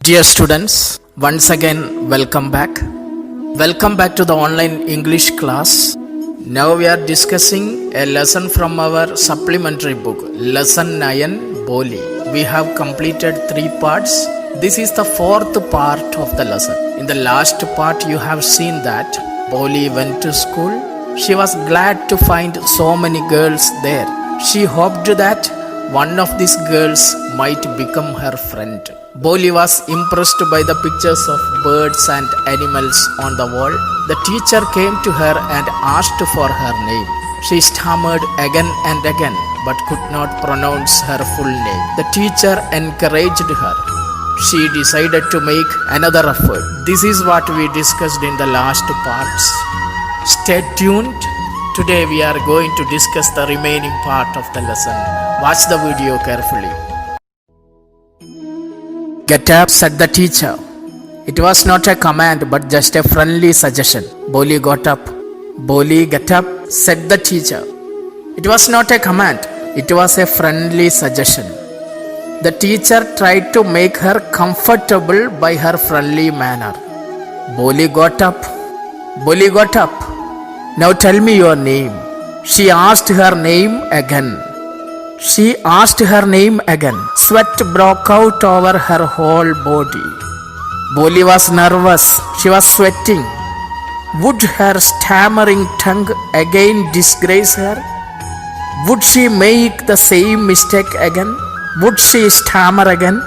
Dear students, once again welcome back. Welcome back to the online English class. Now we are discussing a lesson from our supplementary book, Lesson 9, Boli. We have completed 3 parts. This is the 4th part of the lesson. In the last part you have seen that Boli went to school. She was glad to find so many girls there. She hoped that one of these girls might become her friend. Boli was impressed by the pictures of birds and animals on the wall. The teacher came to her and asked for her name. She stammered again and again but could not pronounce her full name. The teacher encouraged her. She decided to make another effort. This is what we discussed in the last parts. Stay tuned. Today we are going to discuss the remaining part of the lesson. Watch the video carefully. Get up, said the teacher. It was not a command but just a friendly suggestion. Boli got up. Boli, get up, said the teacher. It was not a command, it was a friendly suggestion. The teacher tried to make her comfortable by her friendly manner. Boli got up. Boli got up. Now tell me your name. She asked her name again. She asked her name again. Sweat broke out over her whole body. Boli was nervous. She was sweating. Would her stammering tongue again disgrace her? Would she make the same mistake again? Would she stammer again?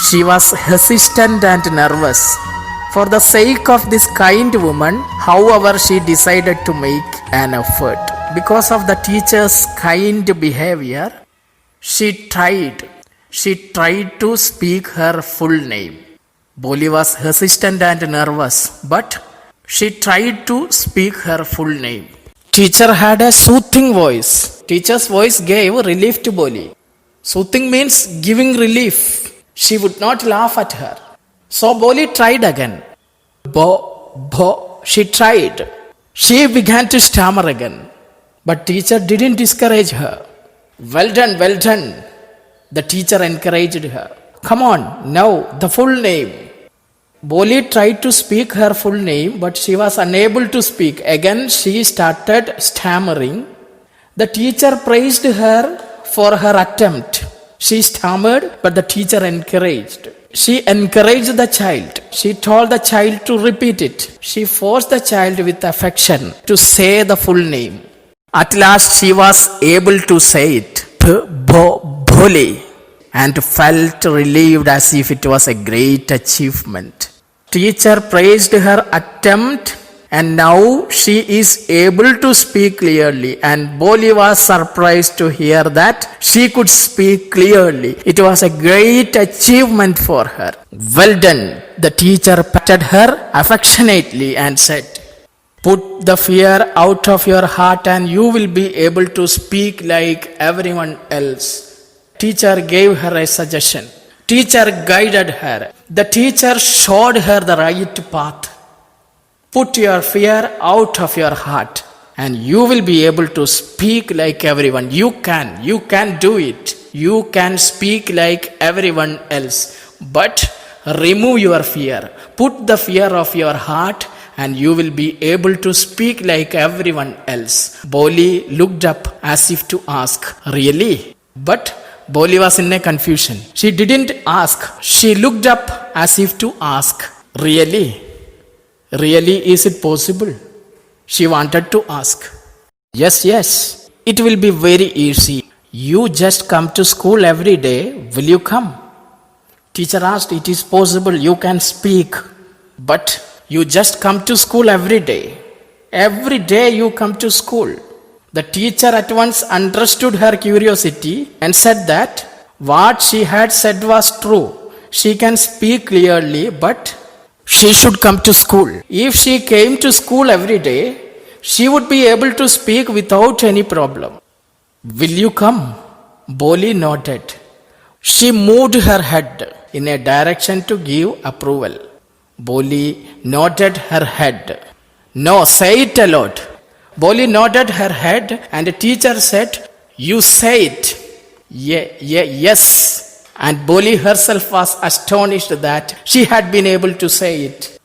She was hesitant and nervous. For the sake of this kind woman, however, she decided to make an effort. Because of the teacher's kind behavior, she tried to speak her full name. Boli was hesitant and nervous, but she tried to speak her full name. Teacher had a soothing voice. Teacher's voice gave relief to Boli. Soothing means giving relief. She would not laugh at her. So Boli tried again. Bo, she tried. She began to stammer again. But teacher didn't discourage her. Well done, well done. The teacher encouraged her. Come on, now the full name. Boli tried to speak her full name, but she was unable to speak. Again she started stammering. The teacher praised her for her attempt. She stammered, but the teacher encouraged. She encouraged the child. She told the child to repeat it. She forced the child with affection to say the full name. At last she was able to say it, Boli, and felt relieved as if it was a great achievement. Teacher praised her attempt and now she is able to speak clearly, and Boli was surprised to hear that she could speak clearly. It was a great achievement for her. Well done. The teacher patted her affectionately and said, put the fear out of your heart and you will be able to speak like everyone else. Teacher gave her a suggestion. Teacher guided her. The teacher showed her the right path. Put your fear out of your heart and you will be able to speak like everyone. You can do it. You can speak like everyone else. But remove your fear. Put the fear of your heart and you will be able to speak like everyone else. Boli looked up as if to ask, really? But Boli was in a confusion. She didn't ask. She looked up as if to ask, really? Really, is it possible? She wanted to ask. Yes. It will be very easy. You just come to school every day. Will you come? Teacher asked, it is possible. You can speak. But you just come to school every day. Every day you come to school. The teacher at once understood her curiosity and said that what she had said was true. She can speak clearly, but she should come to school. If she came to school every day, she would be able to speak without any problem. Will you come? Boli nodded. She moved her head in a direction to give approval. Boli nodded her head. No, say it aloud. Boli nodded her head and the teacher said, you say it. Yes, And Boli herself was astonished that she had been able to say it.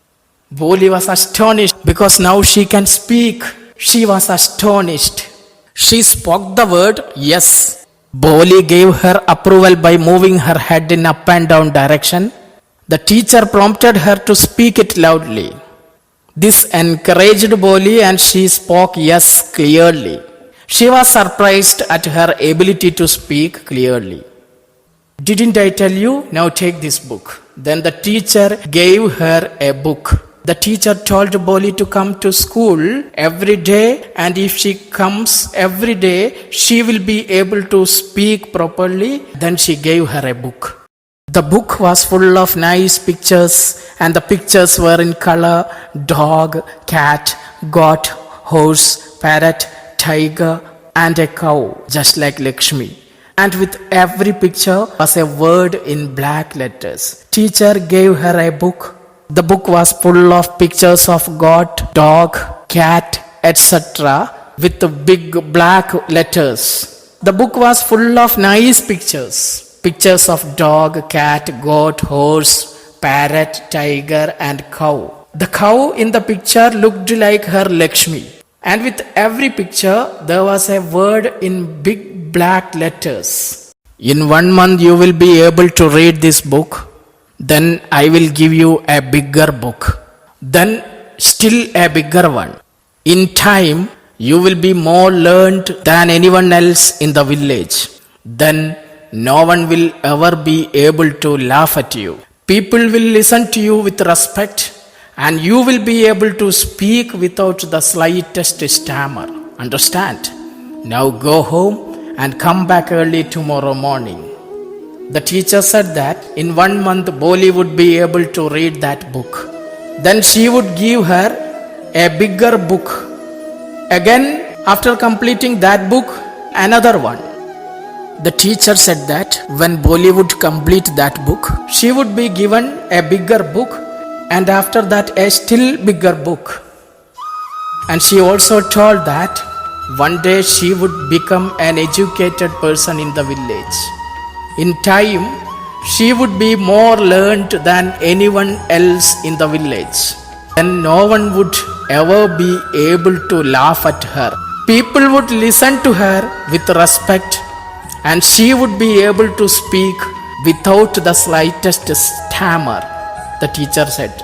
Boli was astonished because now she can speak. She was astonished. She spoke the word yes. Boli gave her approval by moving her head in up and down direction. The teacher prompted her to speak it loudly. This encouraged Boli and she spoke yes clearly. She was surprised at her ability to speak clearly. Didn't I tell you? Now take this book. Then the teacher gave her a book. The teacher told Boli to come to school every day, and if she comes every day, she will be able to speak properly. Then she gave her a book. The book was full of nice pictures, and the pictures were in color: dog, cat, goat, horse, parrot, tiger, and a cow, just like Lakshmi. And with every picture was a word in black letters. Teacher gave her a book. The book was full of pictures of goat, dog, cat, etc. with big black letters. The book was full of nice pictures. Pictures of dog, cat, goat, horse, parrot, tiger, and cow. The cow in the picture looked like her Lakshmi. And with every picture, there was a word in big black letters. In 1 month, you will be able to read this book. Then I will give you a bigger book. Then still a bigger one. In time, you will be more learned than anyone else in the village. Then no one will ever be able to laugh at you. People will listen to you with respect, and you will be able to speak without the slightest stammer. Understand? Now go home and come back early tomorrow morning. The teacher said that in 1 month Boli would be able to read that book. Then she would give her a bigger book. Again, after completing that book, another one. The teacher said that when Boli would complete that book, she would be given a bigger book, and after that a still bigger book. And she also told that one day she would become an educated person in the village. In time, she would be more learned than anyone else in the village. And no one would ever be able to laugh at her. People would listen to her with respect, and she would be able to speak without the slightest stammer, the teacher said.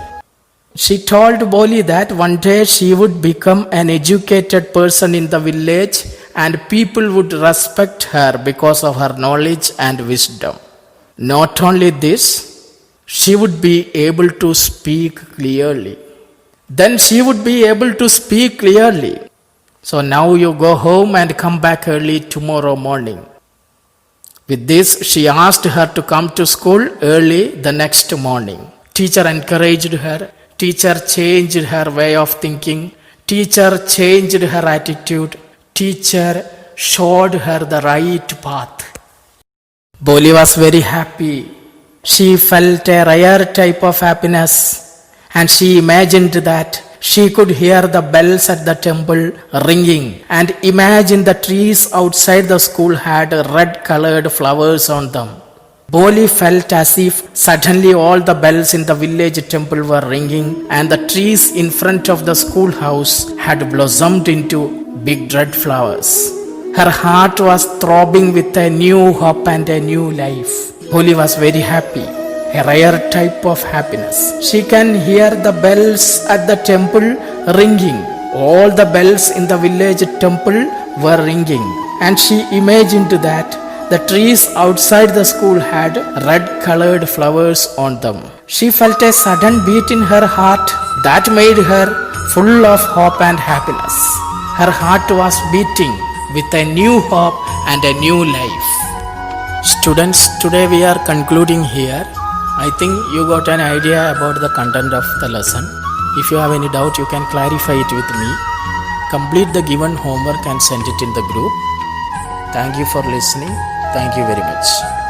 She told Boli that one day she would become an educated person in the village, and people would respect her because of her knowledge and wisdom. Not only this, she would be able to speak clearly. Then she would be able to speak clearly. So now you go home and come back early tomorrow morning. With this, she asked her to come to school early the next morning. Teacher encouraged her. Teacher changed her way of thinking. Teacher changed her attitude. Teacher showed her the right path. Boli was very happy. She felt a rare type of happiness, and she imagined that she could hear the bells at the temple ringing, and imagine the trees outside the school had red-colored flowers on them. Boli felt as if suddenly all the bells in the village temple were ringing, and the trees in front of the schoolhouse had blossomed into big red flowers. Her heart was throbbing with a new hope and a new life. Boli was very happy, a rare type of happiness. She can hear the bells at the temple ringing. All the bells in the village temple were ringing, and she imagined that the trees outside the school had red-colored flowers on them. She felt a sudden beat in her heart that made her full of hope and happiness. Her heart was beating with a new hope and a new life. Students, today we are concluding here. I think you got an idea about the content of the lesson. If you have any doubt, you can clarify it with me. Complete the given homework and send it in the group. Thank you for listening. Thank you very much.